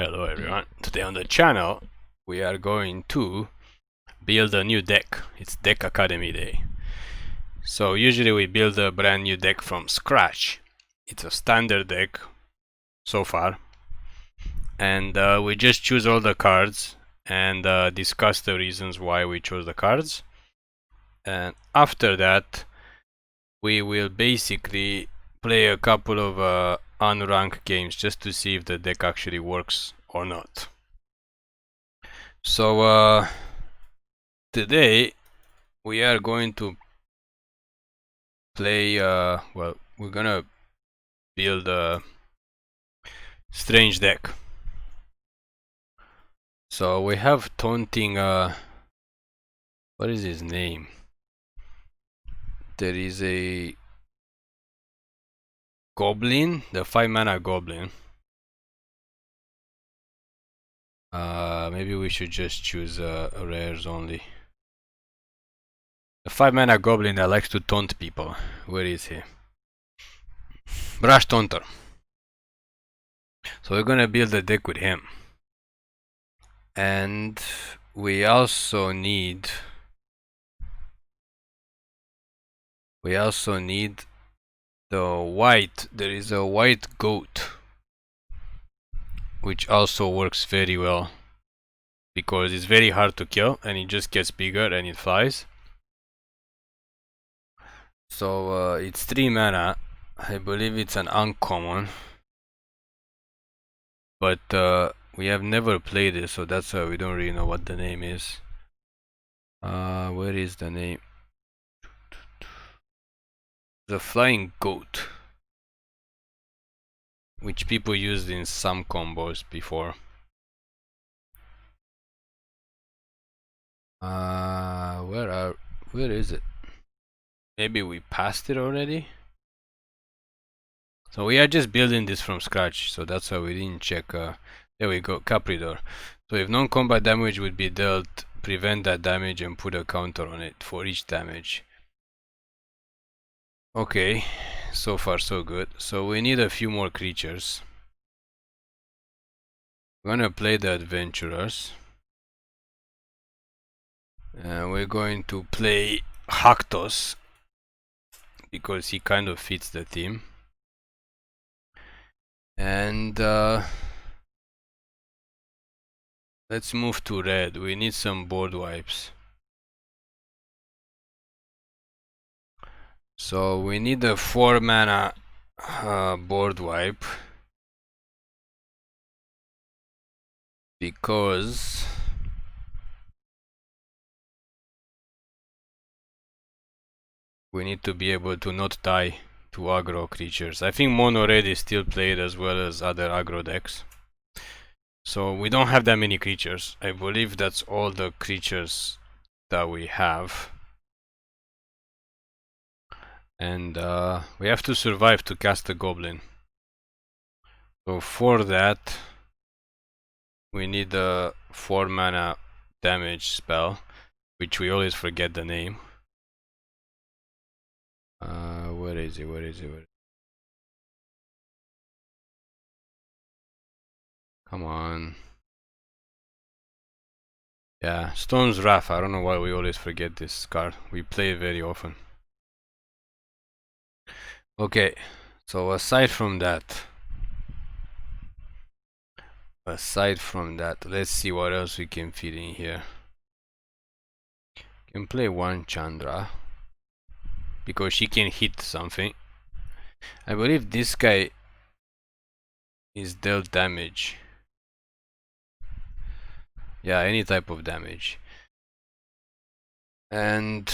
Hello everyone, today on the channel we are going to build a new deck. It's Deck Academy Day. So usually we build a brand new deck from scratch. It's a standard deck so far, and we just choose all the cards and discuss the reasons why we chose the cards, and after that we will basically play a couple of unranked games just to see if the deck actually works or not. So today we are going to play well, we're gonna build a strange deck. So we have Taunting, what is his name? There is a goblin, the 5-mana goblin. Maybe we should just choose rares only. The 5-mana goblin that likes to taunt people. Where is he? Brash Taunter. So we're gonna build a deck with him. And we also need the white. There is a white goat, which also works very well because it's very hard to kill and it just gets bigger and it flies. So it's 3 mana. I believe it's an uncommon, but we have never played it, so that's why we don't really know what the name is. Where is the name? The flying goat, which people used in some combos before. Where is it? Maybe we passed it already. So we are just building this from scratch, so that's why we didn't check. There we go, Capridor. So if non-combat damage would be dealt, prevent that damage and put a counter on it for each damage. Okay, so far so good. So we need a few more creatures. We're gonna play the adventurers. And we're going to play Haktos because he kind of fits the theme. And let's move to red. We need some board wipes. So we need a 4-mana board wipe because we need to be able to not die to aggro creatures. I think mono red is still played as well as other aggro decks. So we don't have that many creatures. I believe that's all the creatures that we have. And we have to survive to cast a goblin. So for that we need a 4-mana damage spell, which we always forget the name. Where is it? Come on. Yeah, Storm's Wrath. I don't know why we always forget this card. We play it very often. Okay, so aside from that, let's see what else we can fit in here. Can play one Chandra because she can hit something. I believe this guy is dealt damage. Yeah, any type of damage. And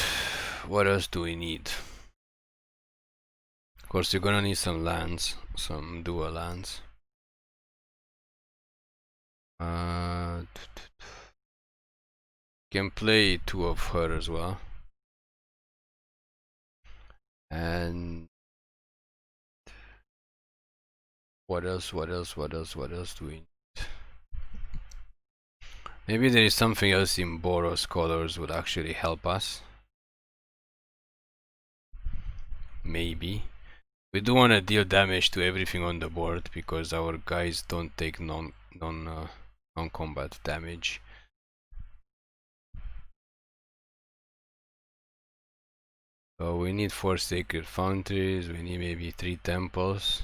what else do we need? Of course, you're gonna need some lands, some dual lands. Can play 2 of her as well. And what else do we need? Maybe there is something else in Boros colors would actually help us. Maybe. We do want to deal damage to everything on the board because our guys don't take non-combat damage. So we need 4 Sacred Foundries, we need maybe 3 temples.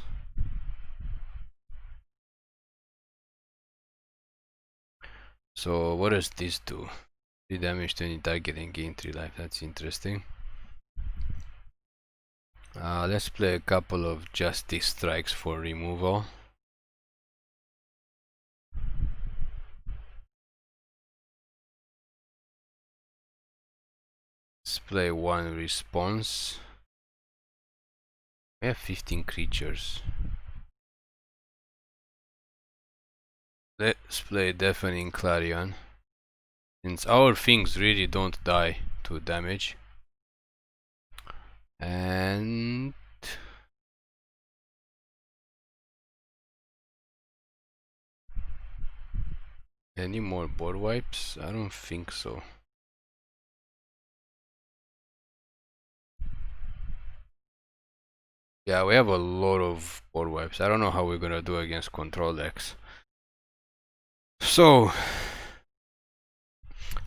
So what does this do? 3 damage to any target and gain 3 life, that's interesting. Let's play a couple of Justice Strikes for removal. Let's play 1 response. We have 15 creatures. Let's play Deafening Clarion. Since our things really don't die to damage. And any more board wipes? I don't think so. Yeah, we have a lot of board wipes. I don't know how we're gonna do against control decks. So,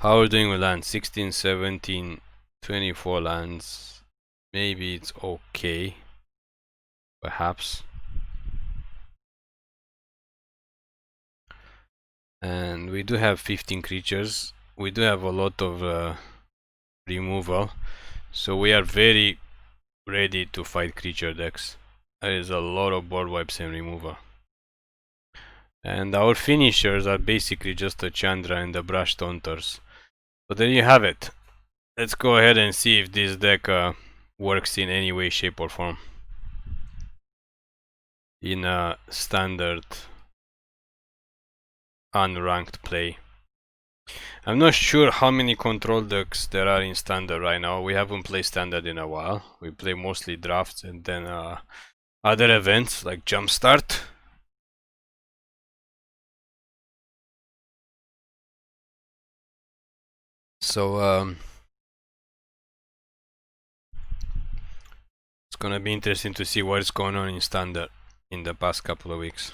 how are we doing with lands? 16, 17, 24 lands. Maybe it's okay. Perhaps. And we do have 15 creatures. We do have a lot of removal. So we are very ready to fight creature decks. There is a lot of board wipes and removal. And our finishers are basically just a Chandra and the Brash Taunters. So there you have it. Let's go ahead and see if this deck works in any way, shape or form. In a standard unranked play. I'm not sure how many control decks there are in standard right now. We haven't played standard in a while. We play mostly drafts and then other events like Jumpstart. So it's gonna be interesting to see what's going on in standard in the past couple of weeks.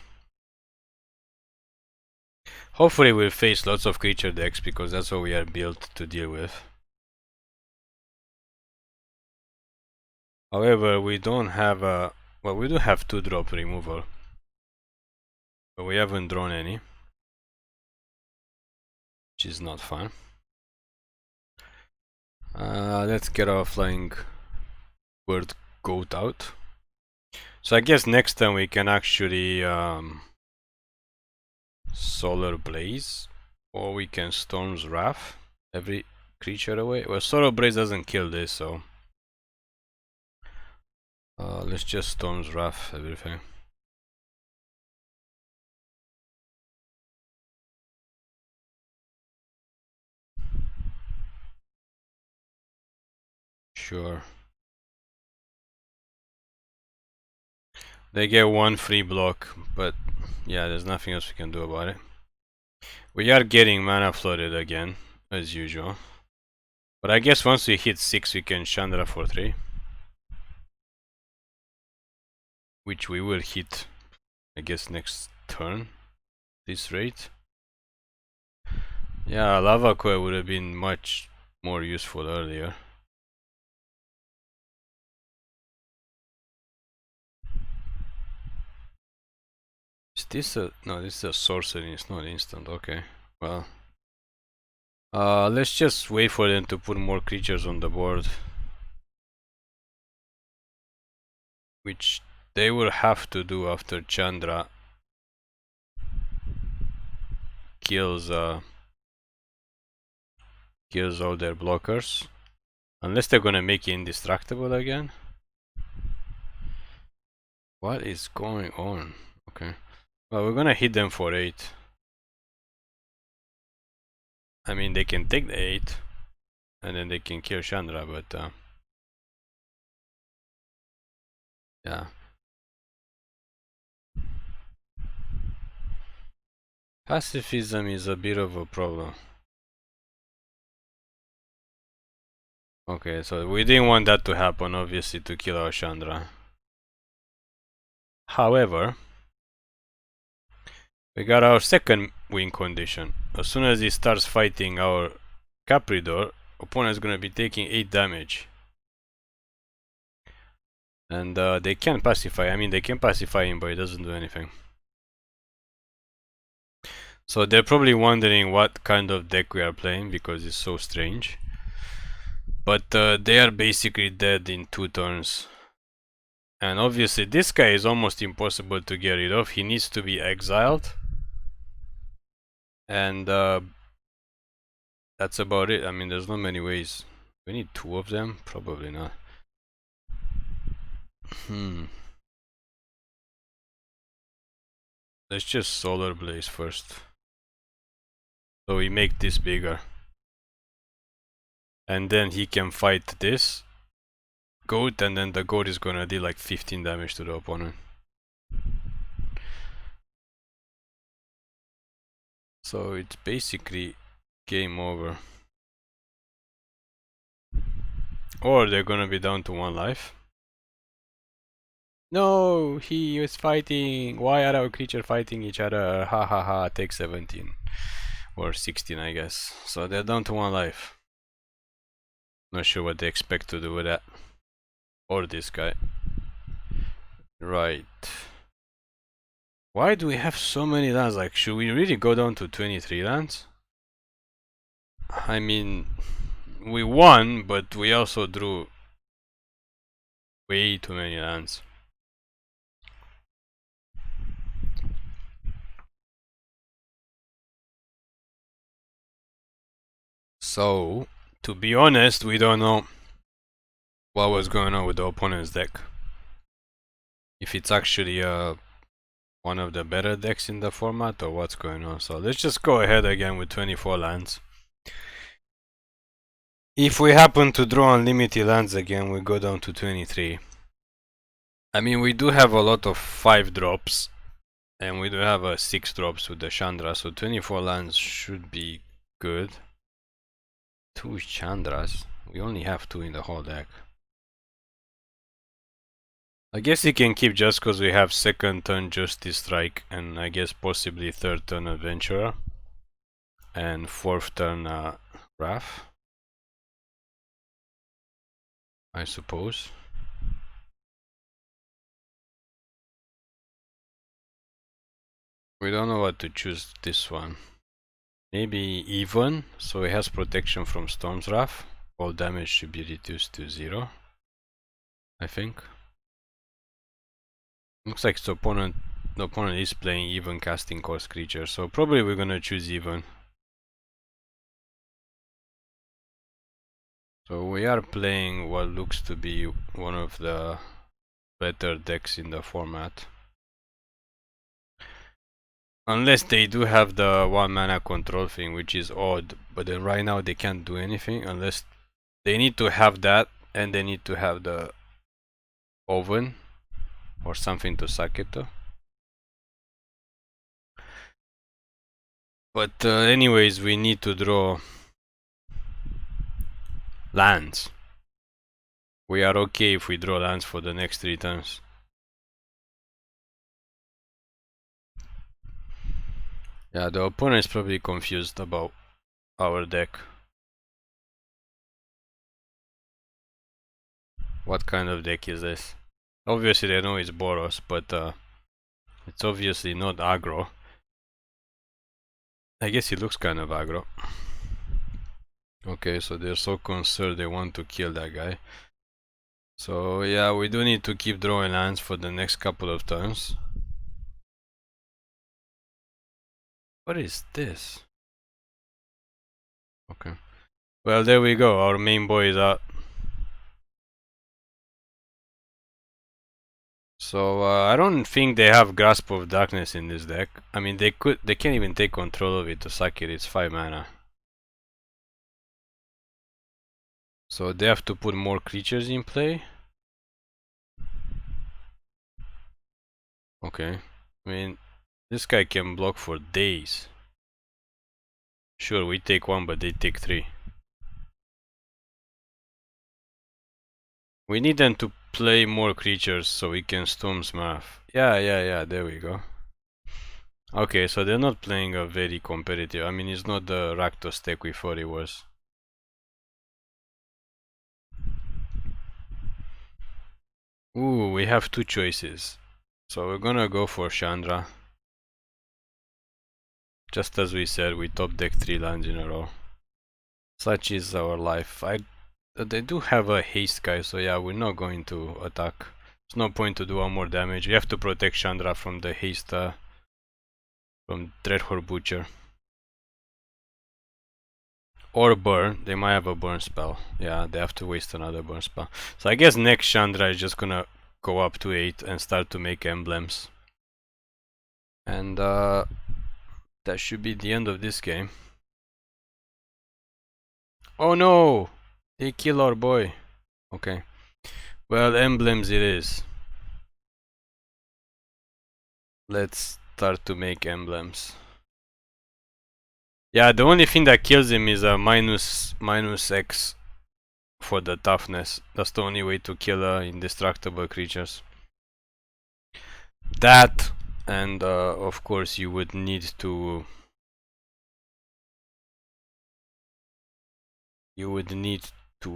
Hopefully we'll face lots of creature decks because that's what we are built to deal with. However, we don't have a... well, we do have 2-drop removal. But we haven't drawn any. Which is not fun. Let's get our flying bird goat out. So I guess next time we can actually Solar Blaze, or we can Storm's Wrath every creature away. Well, Solar Blaze doesn't kill this, so let's just Storm's Wrath everything. Sure. They get 1 free block, but yeah, there's nothing else we can do about it. We are getting mana flooded again, as usual. But I guess once we hit 6 we can Chandra for 3. Which we will hit, I guess, next turn. This rate. Yeah, Lava Coil would have been much more useful earlier. Is this a... no, this is a sorcery, it's not instant, okay. Well, let's just wait for them to put more creatures on the board. Which they will have to do after Chandra kills kills all their blockers. Unless they're gonna make it indestructible again. What is going on? Okay. Well, we're gonna hit them for 8. I mean, they can take the 8. And then they can kill Chandra, but yeah. Pacifism is a bit of a problem. Okay, so we didn't want that to happen, obviously, to kill our Chandra. However, We got our second win condition. As soon as he starts fighting our Capridor, opponent's gonna be taking 8 damage. And they can pacify. I mean, they can pacify him, but it doesn't do anything. So they're probably wondering what kind of deck we are playing because it's so strange. But they are basically dead in 2 turns. And obviously this guy is almost impossible to get rid of. He needs to be exiled. And that's about it. I mean, there's not many ways. We need 2 of them? Probably not. Let's just Solar Blaze first. So we make this bigger. And then he can fight this goat, and then the goat is gonna deal like 15 damage to the opponent. So it's basically game over. Or they're gonna be down to 1 life. No, he is fighting. Why are our creatures fighting each other? Ha ha ha, take 17. Or 16, I guess. So they're down to 1 life. Not sure what they expect to do with that. Or this guy. Right. Why do we have so many lands? Like, should we really go down to 23 lands? I mean, we won, but we also drew way too many lands. So, to be honest, we don't know what was going on with the opponent's deck. If it's actually one of the better decks in the format or what's going on. So let's just go ahead again with 24 lands. If we happen to draw unlimited lands again, we go down to 23. I mean, we do have a lot of 5 drops. And we do have a 6 drops with the Chandra, so 24 lands should be good. 2 Chandras. We only have 2 in the whole deck. I guess he can keep just because we have second turn Justice Strike and I guess possibly third turn Adventurer. And fourth turn Wrath. I suppose. We don't know what to choose this one. Maybe even, so he has protection from Storm's Wrath. All damage should be reduced to 0. I think. Looks like the opponent is playing even casting cost creature, so probably we're gonna choose even. So we are playing what looks to be one of the better decks in the format. Unless they do have the 1 mana control thing, which is odd, but then right now they can't do anything unless they need to have that and they need to have the oven or something to suck it to. But anyways, we need to draw lands. We are okay if we draw lands for the next 3 turns. Yeah, the opponent is probably confused about our deck. What kind of deck is this? Obviously they know it's Boros, but it's obviously not aggro. I guess it looks kind of aggro. Okay, so they're so concerned they want to kill that guy. So yeah, we do need to keep drawing lands for the next couple of turns. What is this? Okay. Well, there we go. Our main boy is out. So I don't think they have Grasp of Darkness in this deck. I mean, they can't even take control of it to suck it. It's 5 mana. So they have to put more creatures in play. Okay. I mean, this guy can block for days. Sure, we take 1, but they take 3. We need them to play more creatures so we can Storm's Wrath. Yeah, there we go. Okay, so they're not playing a very competitive. I mean, it's not the Rakdos deck we thought it was. Ooh, we have two choices. So we're gonna go for Chandra. Just as we said, we top deck 3 lands in a row. Such is our life. They do have a haste guy, so yeah, we're not going to attack. There's no point to do one more damage. We have to protect Chandra from the haste, from Dreadhorde Butcher. Or burn. They might have a burn spell. Yeah, they have to waste another burn spell. So I guess next Chandra is just gonna go up to 8 and start to make emblems. And that should be the end of this game. Oh no! They kill our boy. Okay. Well, emblems it is. Let's start to make emblems. Yeah, the only thing that kills him is a minus X for the toughness. That's the only way to kill indestructible creatures. That, and of course you would need to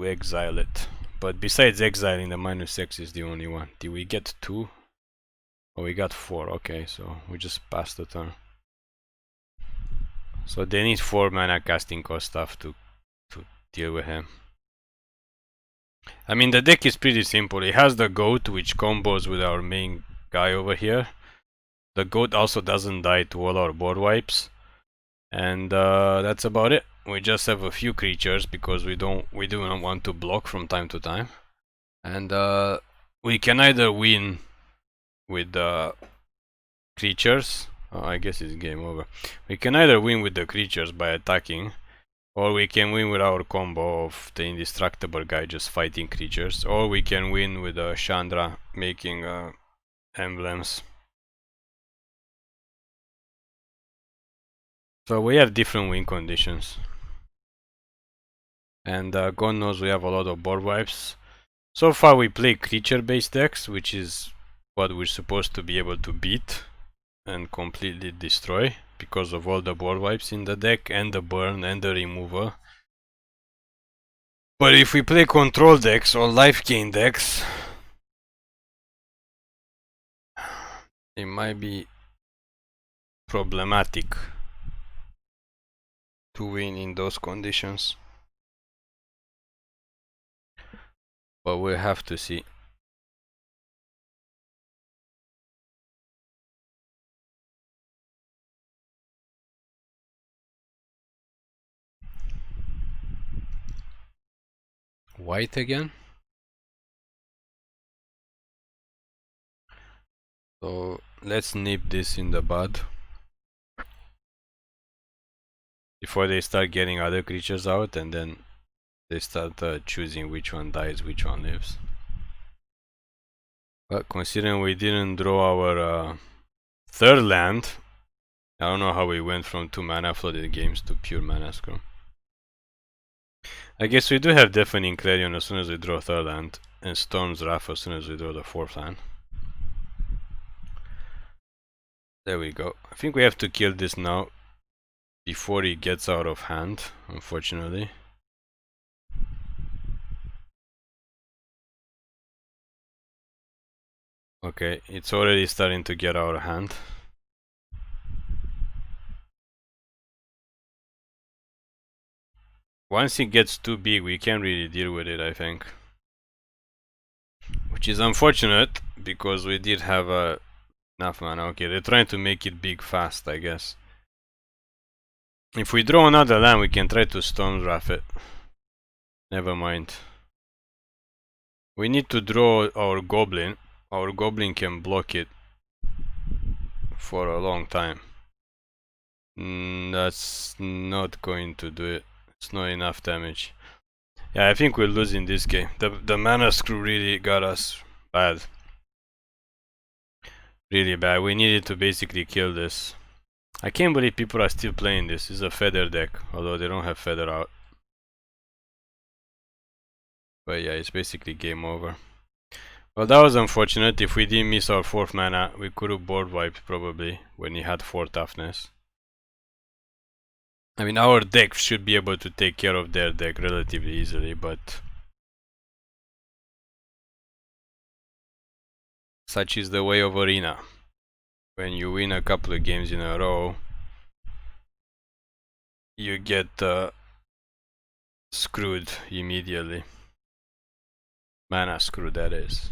exile it. But besides exiling, the minus X is the only one. Did we get 2? Oh, we got 4. Okay, so we just passed the turn. So they need 4 mana casting cost stuff to deal with him. I mean, the deck is pretty simple. It has the goat, which combos with our main guy over here. The goat also doesn't die to all our board wipes. And that's about it. We just have a few creatures because we do not want to block from time to time. And we can either win with the creatures. Oh, I guess it's game over. We can either win with the creatures by attacking, or we can win with our combo of the indestructible guy just fighting creatures, or we can win with Chandra making emblems. So we have different win conditions. And God knows we have a lot of board wipes. So far we play creature based decks, which is what we're supposed to be able to beat and completely destroy because of all the board wipes in the deck and the burn and the removal. But if we play control decks or life gain decks, it might be problematic to win in those conditions. But we'll have to see. White again? So let's nip this in the bud before they start getting other creatures out, and then they start choosing which one dies, which one lives. But considering we didn't draw our third land, I don't know how we went from 2 mana flooded games to pure mana scroll. I guess we do have Deafening Clarion as soon as we draw third land, and Storm's Wrath as soon as we draw the fourth land. There we go. I think we have to kill this now before he gets out of hand, unfortunately. Okay, it's already starting to get out of hand. Once it gets too big, we can't really deal with it, I think. Which is unfortunate, because we did have enough mana. Okay, they're trying to make it big fast, I guess. If we draw another land, we can try to Storm's Wrath it. Never mind. We need to draw our goblin. Our goblin can block it for a long time. That's not going to do it. It's not enough damage. Yeah, I think we're losing this game. The mana screw really got us bad. Really bad. We needed to basically kill this. I can't believe people are still playing this. It's a feather deck, although they don't have feather out. But yeah, it's basically game over. Well, that was unfortunate. If we didn't miss our 4th mana, we could have board wiped probably when he had 4 toughness. I mean, our deck should be able to take care of their deck relatively easily, but such is the way of Arena. When you win a couple of games in a row, you get screwed immediately. Mana screwed, that is.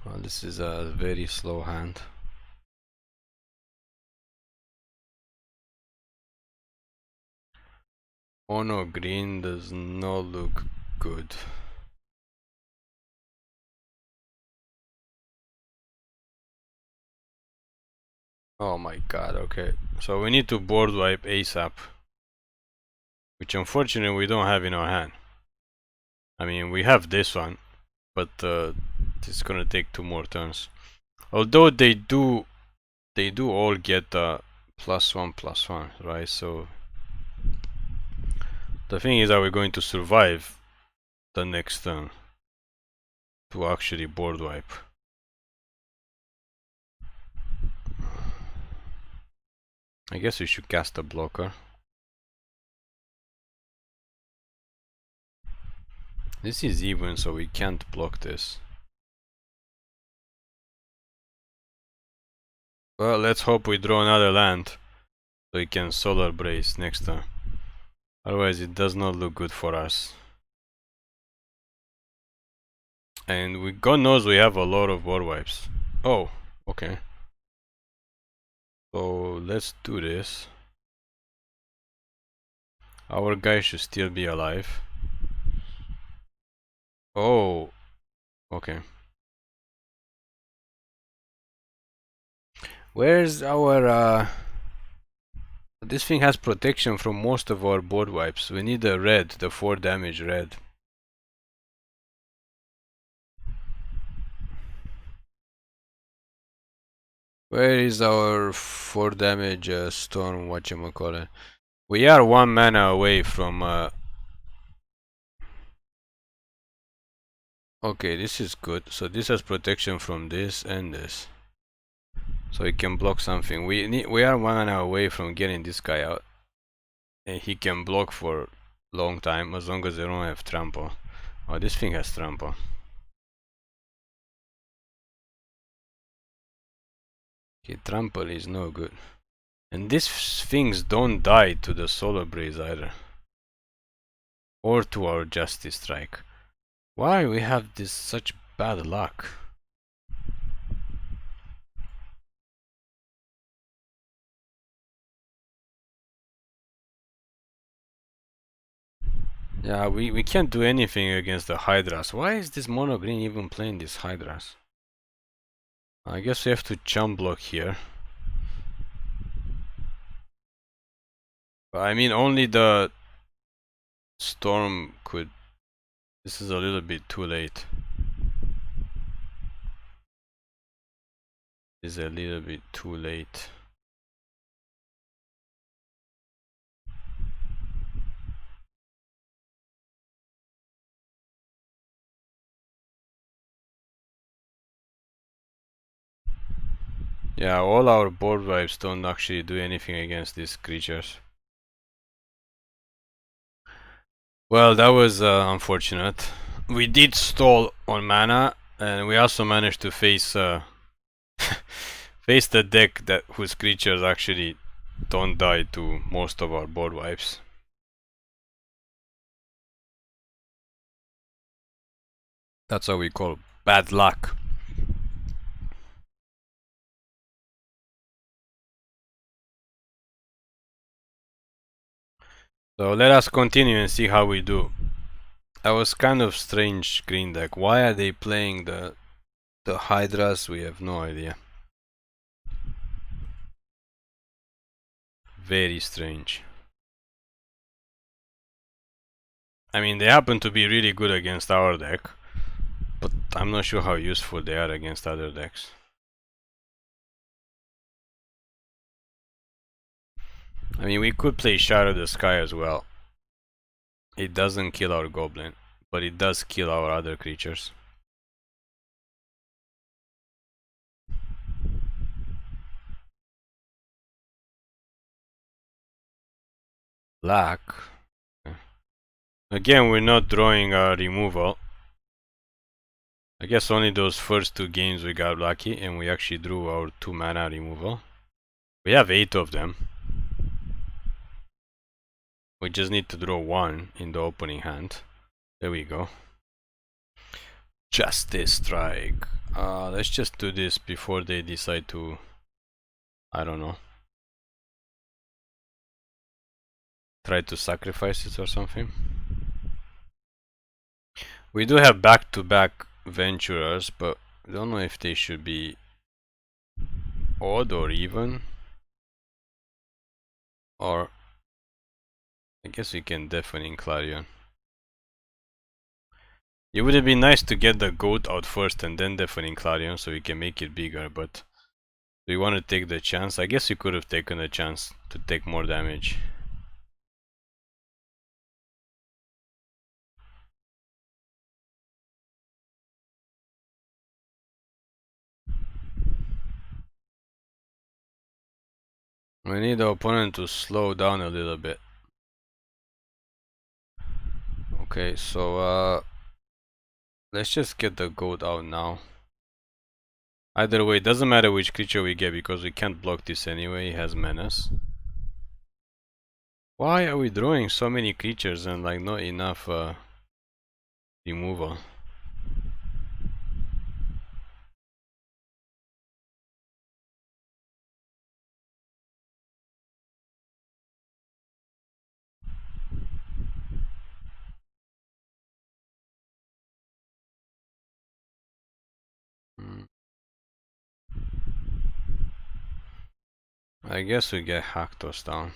Well, this is a very slow hand. Mono green does not look good. Oh my god, okay. So we need to board wipe ASAP. Which unfortunately we don't have in our hand. I mean, we have this one, but it's gonna take 2 more turns. Although they do all get +1/+1, right? So the thing is, are we going to survive the next turn to actually board wipe? I guess we should cast a blocker. This is even, so we can't block this. Well, let's hope we draw another land so we can Solar Brace next turn. Otherwise it does not look good for us. And God knows we have a lot of board wipes. Oh, okay. So let's do this. Our guy should still be alive. Oh, okay. Where's our this thing has protection from most of our board wipes. We need a red, the 4 damage red. Where is our 4 damage storm, whatchamacallit? We are 1 mana away from okay, this is good. So this has protection from this and this. So he can block something. We are 1 mana away from getting this guy out. And he can block for a long time as long as they don't have trample. Oh, this thing has trample. Okay, trample is no good. And these things don't die to the solar blaze either. Or to our justice strike. Why we have this such bad luck? Yeah, we can't do anything against the Hydras. Why is this mono green even playing this Hydras? I guess we have to chump block here. I mean, only the storm could. This is a little bit too late. This is a little bit too late. Yeah, all our board wipes don't actually do anything against these creatures. Well, that was unfortunate. We did stall on mana, and we also managed to face face the deck that whose creatures actually don't die to most of our board wipes. That's what we call bad luck. So let us continue and see how we do. That was kind of strange green deck. Why are they playing the Hydras? We have no idea. Very strange. I mean, they happen to be really good against our deck, but I'm not sure how useful they are against other decks. I mean, we could play Shadow the Sky as well. It doesn't kill our goblin, but it does kill our other creatures. Black. Again, we're not drawing a removal. I guess only those first two games we got lucky and we actually drew our 2 mana removal. We have 8 of them. We just need to draw 1 in the opening hand. There we go. Justice Strike. Let's just do this before they decide to, I don't know, try to sacrifice it or something. We do have back-to-back Venturers, but I don't know if they should be odd or even. Or I guess we can deafen Clarion. It would have been nice to get the goat out first and then deafen Clarion so we can make it bigger, but we want to take the chance. I guess we could have taken the chance to take more damage. We need the opponent to slow down a little bit. Okay, so let's just get the goat out now. Either way, it doesn't matter which creature we get because we can't block this anyway, it has menace. Why are we drawing so many creatures and like not enough removal? I guess we get Haktos down.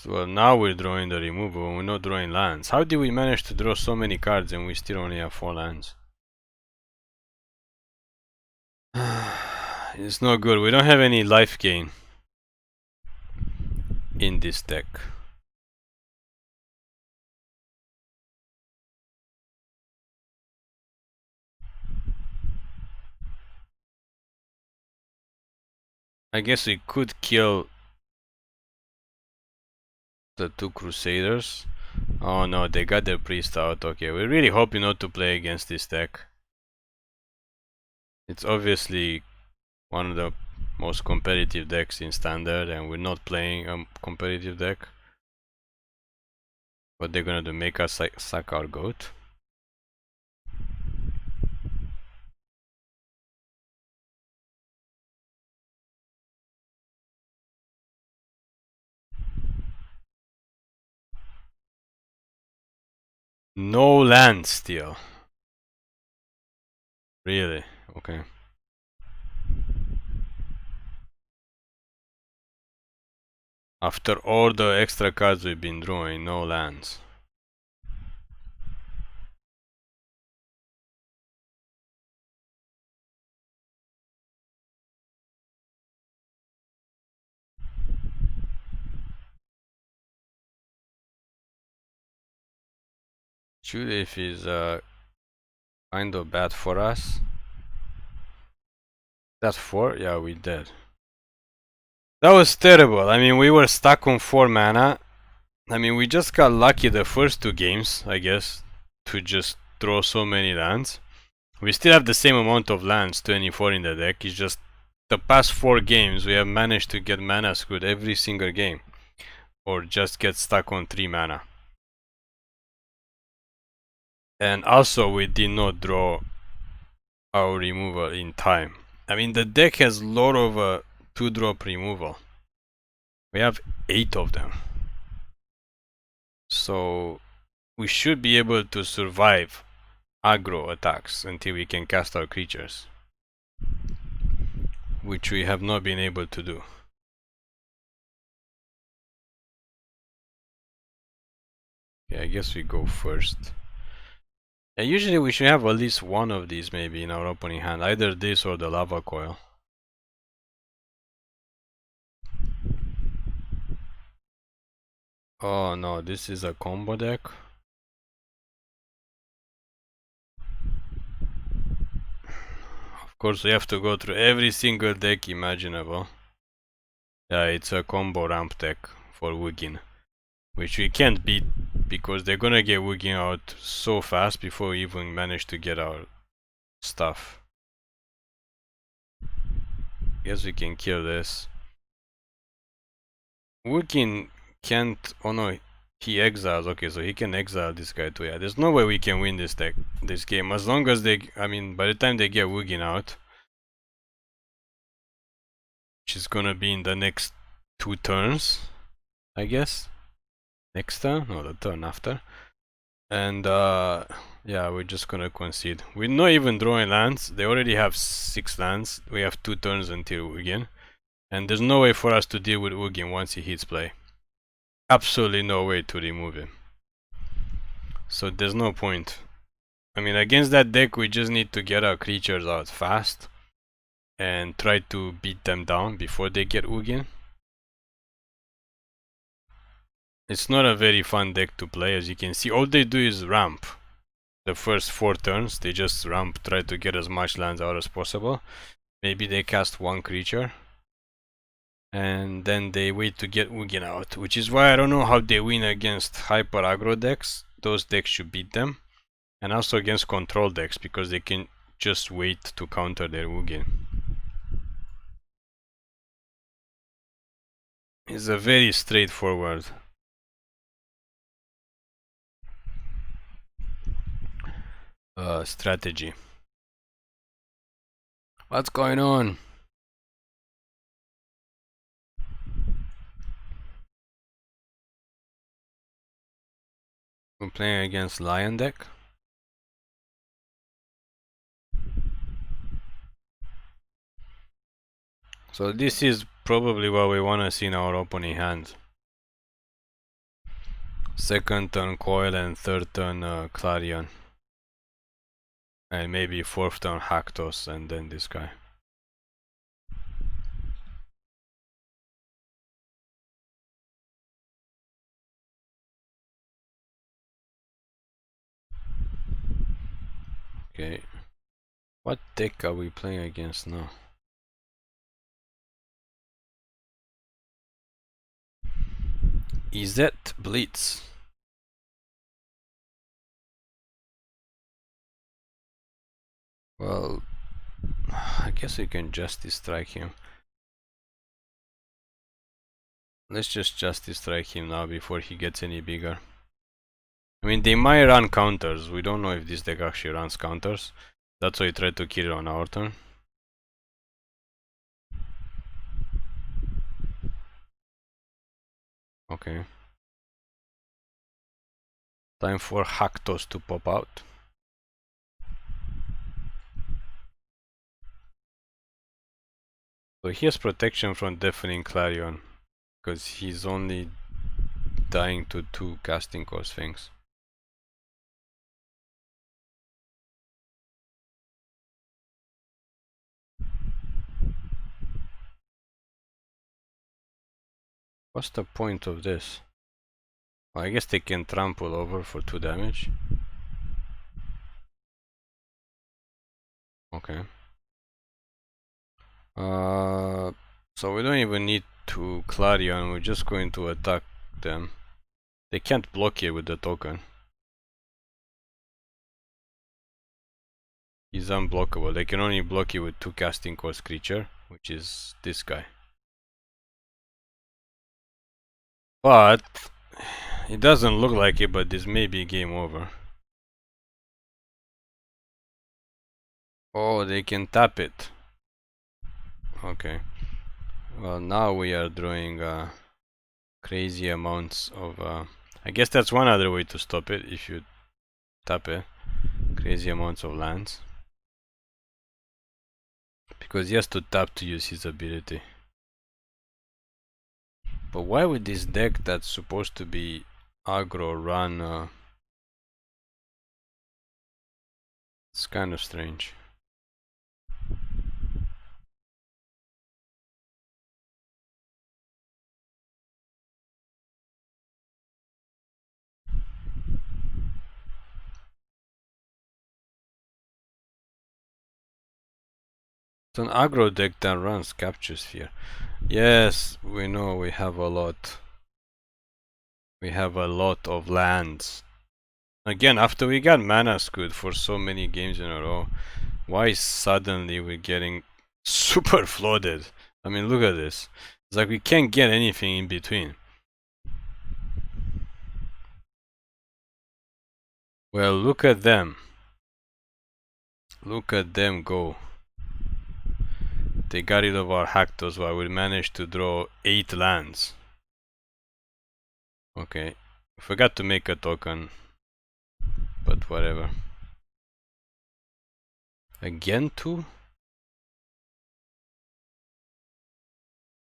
Well, now we're drawing the removal, we're not drawing lands. How did we manage to draw so many cards and we still only have 4 lands? It's not good, we don't have any life gain in this deck. I guess we could kill the 2 Crusaders. Oh no, they got their priest out. Okay, we're really hoping not to play against this deck. It's obviously one of the most competitive decks in Standard and we're not playing a competitive deck. What they're gonna do, make us sack our goat? No land steal. Really? Okay. After all the extra cards we've been drawing, no lands. Judith is kind of bad for us. That's 4? Yeah, we did. That was terrible. I mean, we were stuck on 4 mana. I mean, we just got lucky the first 2 games, I guess, to just draw so many lands. We still have the same amount of lands, 24 in the deck. It's just the past 4 games we have managed to get mana screwed every single game. Or just get stuck on 3 mana. And also we did not draw our removal in time. I mean, the deck has a lot of 2-drop removal. We have 8 of them. So we should be able to survive aggro attacks until we can cast our creatures, which we have not been able to do. Okay, I guess we go first. Yeah, usually we should have at least one of these maybe in our opening hand, either this or the Lava Coil. Oh no, this is a combo deck. Of course, we have to go through every single deck imaginable. Yeah, it's a combo ramp deck for Wugin, which we can't beat because they're gonna get Wugin out so fast before we even manage to get our stuff. Guess we can kill this. Wugin can't. Oh no, he exiles. Okay, so he can exile this guy too. Yeah, there's no way we can win this game as long as they. I mean, by the time they get Wugin out, which is gonna be in the next 2 turns, I guess. Next turn? No, the turn after. And yeah, we're just gonna concede. We're not even drawing lands. They already have 6 lands. We have 2 turns until Ugin. And there's no way for us to deal with Ugin once he hits play. Absolutely no way to remove him. So there's no point. I mean, against that deck, we just need to get our creatures out fast and try to beat them down before they get Ugin. It's not a very fun deck to play, as you can see. All they do is ramp. The first 4 turns, they just ramp, try to get as much lands out as possible. Maybe they cast 1 creature. And then they wait to get Ugin out, which is why I don't know how they win against hyper aggro decks. Those decks should beat them. And also against control decks, because they can just wait to counter their Ugin. It's a very straightforward strategy. What's going on? We're playing against Lion deck. So this is probably what we want to see in our opening hand. Second turn Coil and third turn Clarion. And maybe fourth turn Haktos and then this guy. Okay. What deck are we playing against now? Is that Blitz? Well, I guess we can Justice Strike him. Let's just Justice Strike him now before he gets any bigger. I mean, they might run counters. We don't know if this deck actually runs counters. That's why we try to kill it on our turn. Okay. Time for Haktos to pop out. So he has protection from Deafening Clarion, because he's only dying to 2 casting cost things. What's the point of this? Well, I guess they can trample over for 2 damage. Okay. So we don't even need to Clarion, we're just going to attack them. They can't block it with the token. He's unblockable. They can only block it with 2 casting cost creature, which is this guy. But it doesn't look like it, but this may be game over. Oh, they can tap it. Okay. Well, now we are drawing crazy amounts of... I guess that's one other way to stop it, if you tap it. Crazy amounts of lands. Because he has to tap to use his ability. But why would this deck that's supposed to be aggro run It's kind of strange. It's an aggro deck that runs Capture Sphere. Yes, we know we have a lot. We have a lot of lands. Again, after we got mana screwed for so many games in a row, why suddenly we're getting super flooded? I mean, look at this. It's like we can't get anything in between. Well, look at them. Look at them go. They got rid of our Haktos while we managed to draw 8 lands. Okay, forgot to make a token, but whatever. Again 2?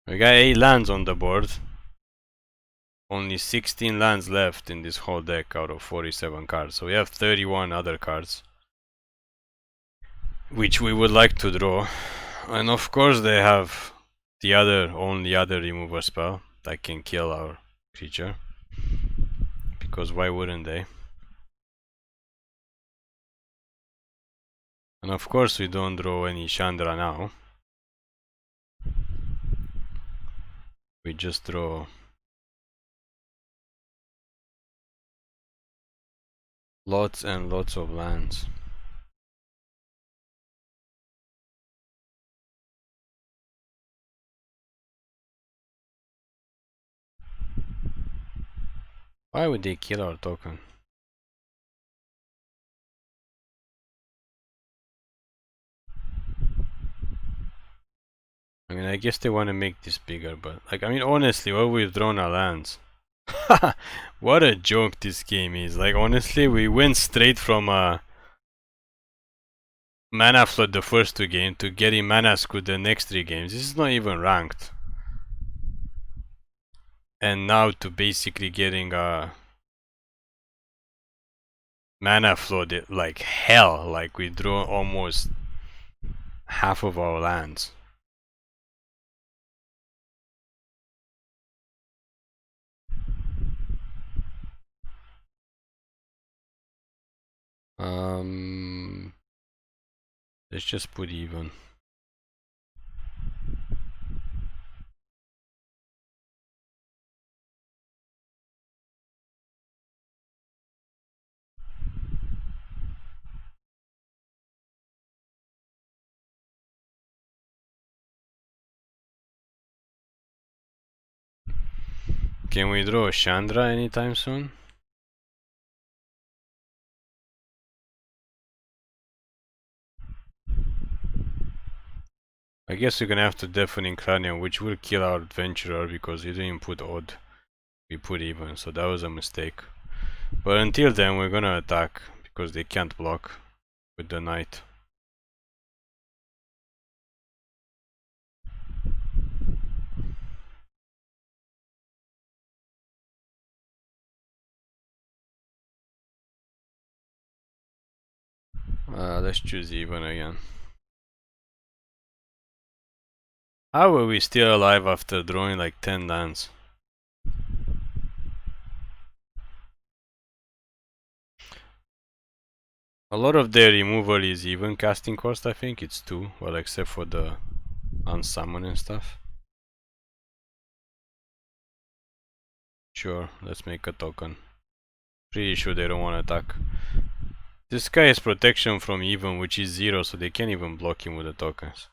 We got 8 lands on the board. Only 16 lands left in this whole deck out of 47 cards. So we have 31 other cards, which we would like to draw. And of course they have the only other remover spell that can kill our creature. Because why wouldn't they? And of course we don't draw any Chandra now. We just draw lots and lots of lands. Why would they kill our token? I mean, I guess they want to make this bigger, but like, I mean, honestly, what we've drawn our lands. What a joke this game is. Like, honestly, we went straight from mana flood the first 2 games to getting mana screwed the next 3 games. This is not even ranked. And now to basically getting mana flooded like hell. Like, we draw almost half of our lands. Let's just put even. Can we draw Chandra anytime soon? I guess we're gonna have to deafen Cranium, which will kill our Venturer because we didn't put odd. We put even, so that was a mistake. But until then, we're gonna attack because they can't block with the Knight. Let's choose even again. How are we still alive after drawing like 10 lands? A lot of their removal is even casting cost, I think. It's 2, well, except for the unsummon and stuff. Sure, let's make a token. Pretty sure they don't want to attack. This guy has protection from even, which is 0, so they can't even block him with the tokens.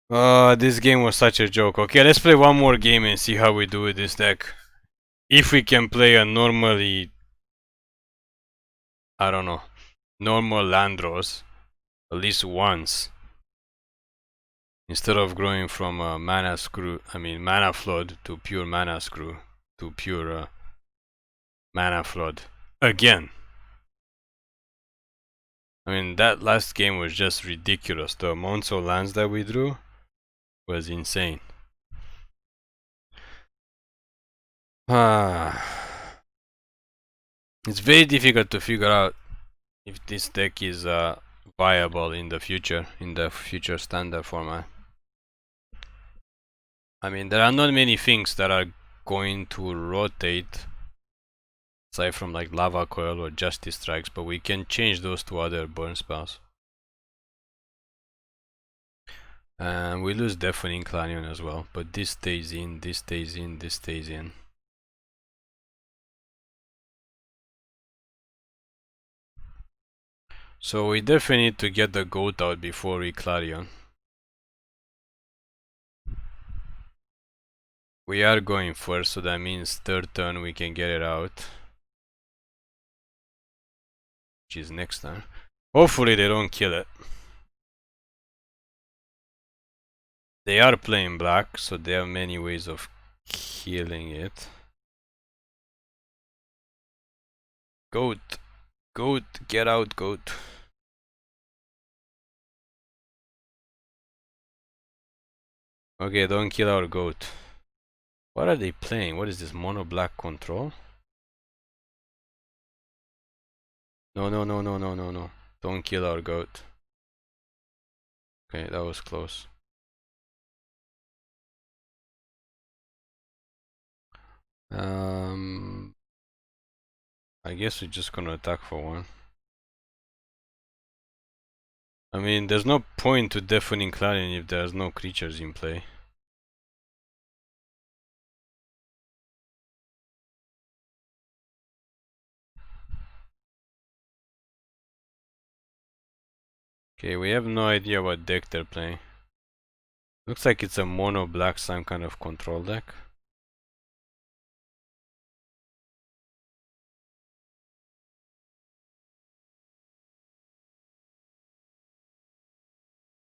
This game was such a joke. Okay, let's play one more game and see how we do with this deck. If we can play a normally, I don't know, normal land draws at least once. Instead of growing from mana flood to pure mana screw to pure mana flood again. I mean, that last game was just ridiculous. The amounts of lands that we drew was insane. It's very difficult to figure out if this deck is viable in the future standard format. I mean, there are not many things that are going to rotate aside from like Lava Coil or Justice Strikes, but we can change those to other burn spells. And we lose Deafening Clarion as well, but this stays in, this stays in, this stays in. So we definitely need to get the goat out before we Clarion. We are going first, so that means third turn we can get it out. Which is next turn. Hopefully they don't kill it. They are playing black, so there are many ways of killing it. Goat! Goat! Get out, goat! Okay, don't kill our goat. What are they playing? What is this, mono black control? No, no, no, no, no, no, no. Don't kill our goat. Okay, that was close. I guess we're just gonna attack for one. I mean, there's no point to Deafening Clarion if there's no creatures in play. Okay, we have no idea what deck they're playing. Looks like it's a mono black, some kind of control deck.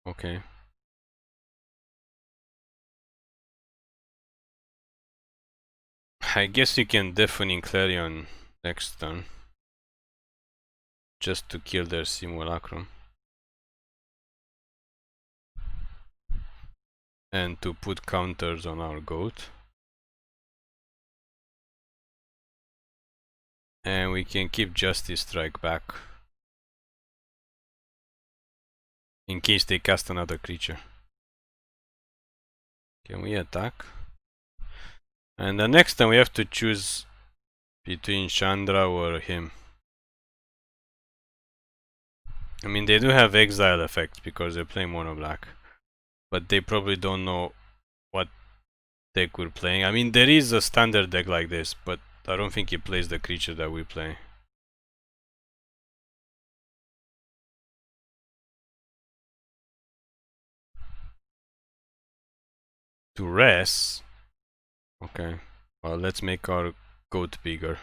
Okay. I guess you can Deafening Clarion next turn. Just to kill their Simulacrum. And to put counters on our goat. And we can keep Justice Strike back. In case they cast another creature. Can we attack? And the next time we have to choose between Chandra or him. I mean, they do have exile effect because they play mono black. But they probably don't know what deck we're playing. I mean, there is a standard deck like this, but I don't think it plays the creature that we play. To rest? Okay. Well, let's make our goat bigger.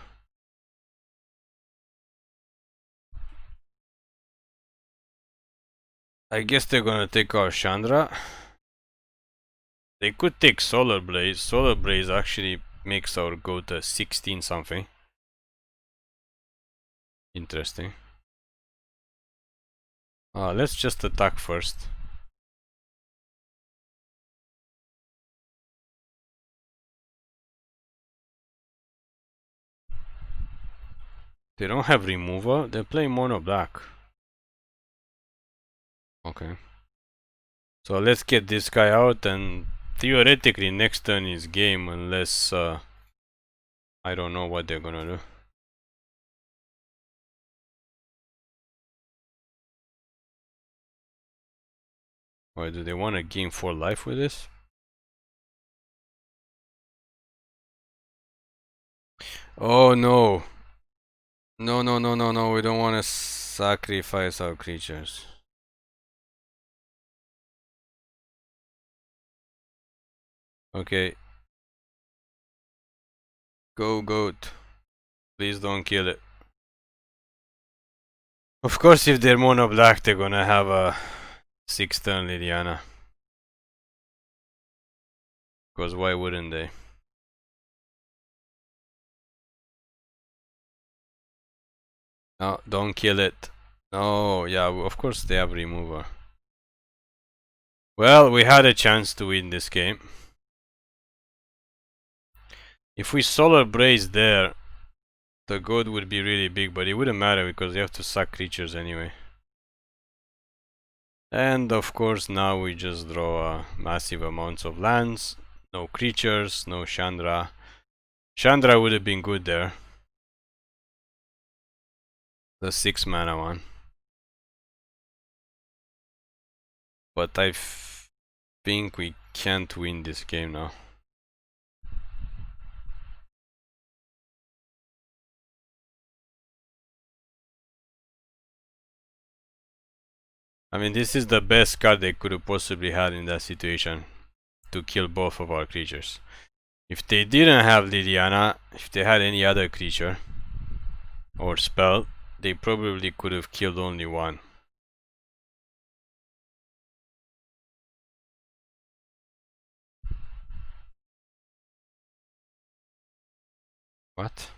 I guess they're gonna take our Chandra. They could take Solar Blaze. Solar Blaze actually makes our goat a 16 something. Interesting. Let's just attack first. They don't have removal. They play mono black. Okay. So let's get this guy out, and theoretically next turn is game unless I don't know what they're gonna do. Why do they want to gain 4 life with this? Oh no. No, no, no, no, no, we don't want to sacrifice our creatures. Okay. Go, goat. Please don't kill it. Of course, if they're mono black, they're gonna have a 6-turn Liliana. Because why wouldn't they? No, don't kill it. No, yeah, of course they have remover. Well, we had a chance to win this game. If we Solar Braze there, The goat would be really big, but it wouldn't matter because you have to sack creatures anyway. And of course now we just draw massive amounts of lands. No creatures, no Chandra. Chandra would have been good there. The 6 mana one. But I think we can't win this game now. I mean, this is the best card they could have possibly had in that situation to kill both of our creatures. If they didn't have Liliana, if they had any other creature or spell, they probably could have killed only one. What?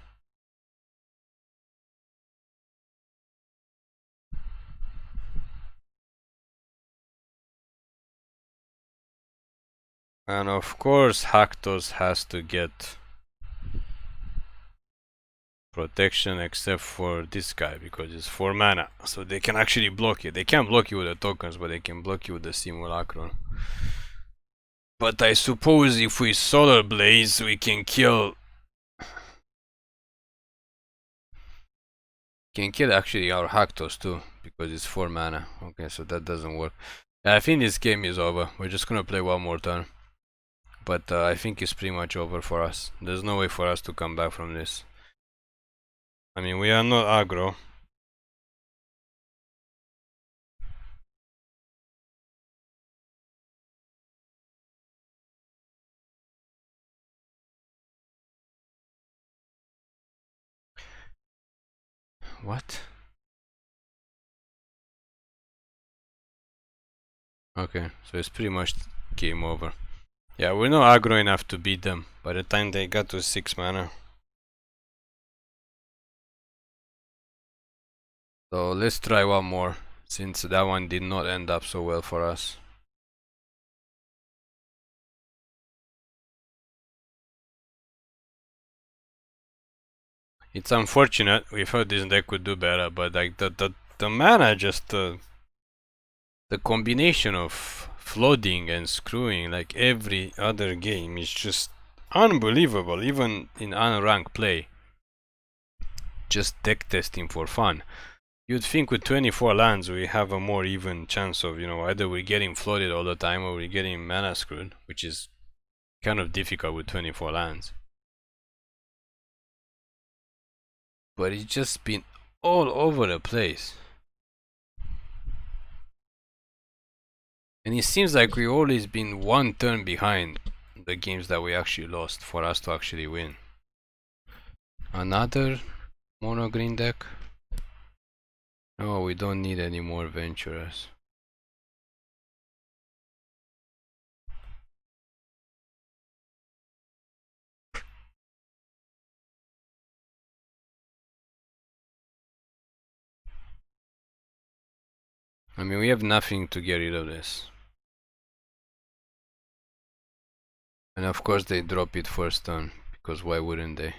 And of course Haktos has to get protection except for this guy because it's 4 mana, so they can actually block it. They can't block you with the tokens, but they can block you with the Simulacron. But I suppose if we Solar Blaze we can kill actually our Haktos too, because it's 4 mana. Okay, so that doesn't work. I think this game is over. We're just gonna play one more turn. But I think it's pretty much over for us. There's no way for us to come back from this. I mean, we are not aggro. What? Okay, so it's pretty much game over. Yeah, we're not aggro enough to beat them by the time they got to 6 mana. So let's try one more, since that one did not end up so well for us. It's unfortunate, we thought this deck would do better, but like the mana just the combination of flooding and screwing like every other game is just unbelievable, even in unranked play. Just deck testing for fun. You'd think with 24 lands we have a more even chance of, you know, either we're getting flooded all the time or we're getting mana screwed, which is kind of difficult with 24 lands. But it's just been all over the place. And it seems like we've always been one turn behind the games that we actually lost for us to actually win. Another mono green deck? No, we don't need any more Venturers. I mean, we have nothing to get rid of this. And of course they drop it first turn, because why wouldn't they?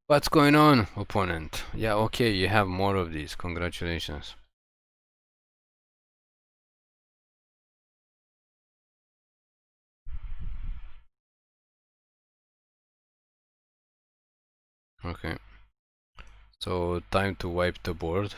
What's going on, opponent? Yeah, okay, you have more of these. Congratulations. Okay. So, time to wipe the board.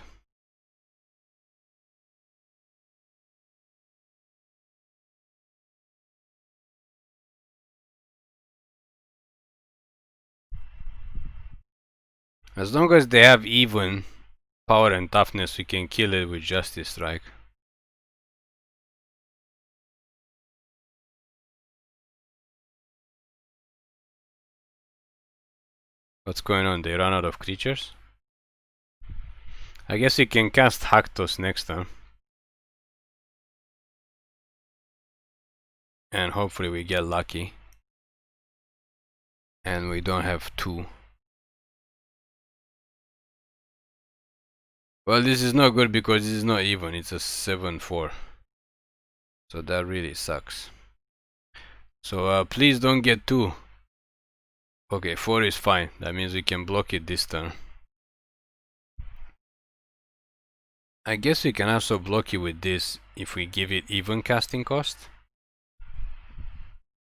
As long as they have even power and toughness, we can kill it with Justice Strike. What's going on? They run out of creatures? I guess we can cast Haktos next time. and hopefully we get lucky and we don't have 2. Well, this is not good because this is not even, it's a 7-4, so that really sucks. So please don't get 2. Okay, 4 is fine, that means we can block it this turn. I guess we can also block it with this if we give it even casting cost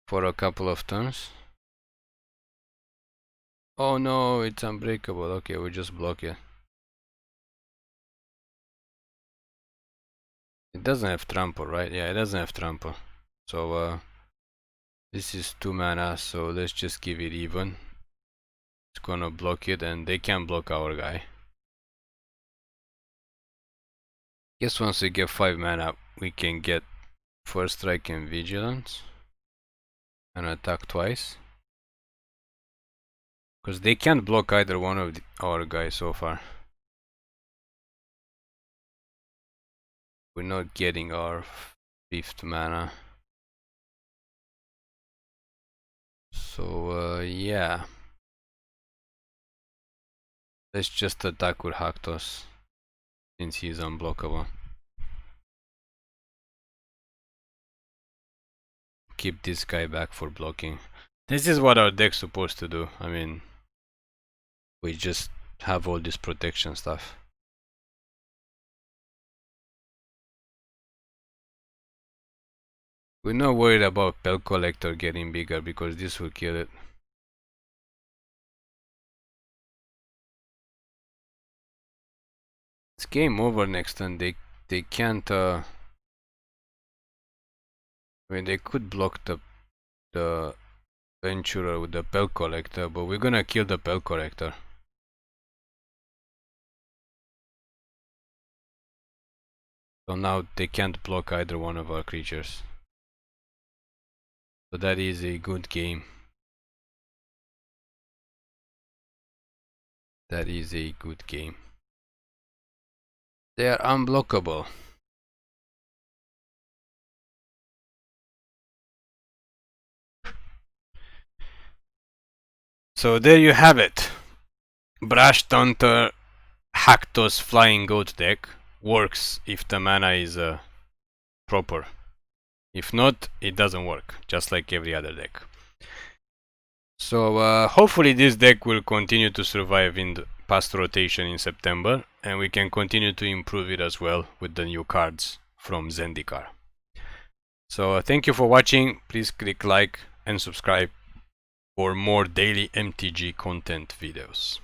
for a couple of turns. Oh no, it's unbreakable. Okay, we just block it. It doesn't have trample, right? Yeah, it doesn't have trample. So this is 2 mana, so let's just give it even. It's gonna block it and they can block our guy. Guess once we get 5 mana, we can get first strike and vigilance and attack twice. Because they can't block either one of our guys so far. We're not getting our 5th mana. So yeah. Let's just attack with Haktos since he's unblockable. Keep this guy back for blocking. This is what our deck's supposed to do. I mean, we just have all this protection stuff. We're not worried about Pel Collector getting bigger because this will kill it. It's game over next turn. They can't I mean, they could block the Venturer with the Pel Collector, but we're gonna kill the Pel Collector. So now they can't block either one of our creatures. So that is a good game. That is a good game. They are unblockable. So there you have it. Brash Taunter Haktos Flying Goat deck works if the mana is proper. If not, it doesn't work, just like every other deck. So hopefully this deck will continue to survive in the past rotation in September, and we can continue to improve it as well with the new cards from Zendikar. So thank you for watching. Please click like and subscribe for more daily MTG content videos.